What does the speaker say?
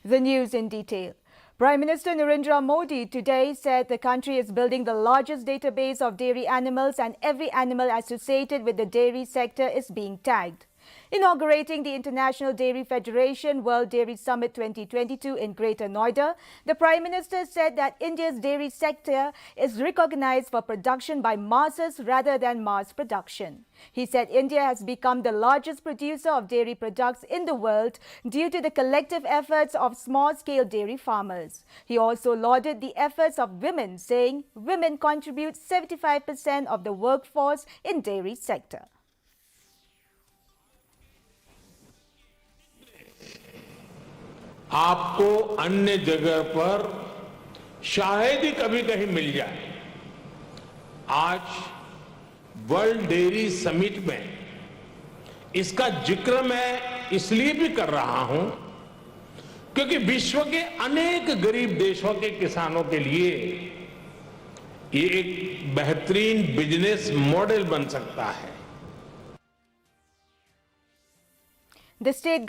The news in detail. Prime Minister Narendra Modi today said the country is building the largest database of dairy animals and every animal associated with the dairy sector is being tagged. Inaugurating the International Dairy Federation World Dairy Summit 2022 in Greater Noida, the Prime Minister said that India's dairy sector is recognized for production by masses rather than mass production. He said India has become the largest producer of dairy products in the world due to the collective efforts of small-scale dairy farmers. He also lauded the efforts of women, saying women contribute 75% of the workforce in dairy sector. आपको अन्य जगह पर शायद ही कभी कहीं मिल जाए। आज world dairy summit में इसका जिक्र मैं इसलिए भी कर रहा हूं क्योंकि विश्व के अनेक गरीब देशों के किसानों के लिए ये एक बेहतरीन बिजनेस मॉडल बन सकता है। The state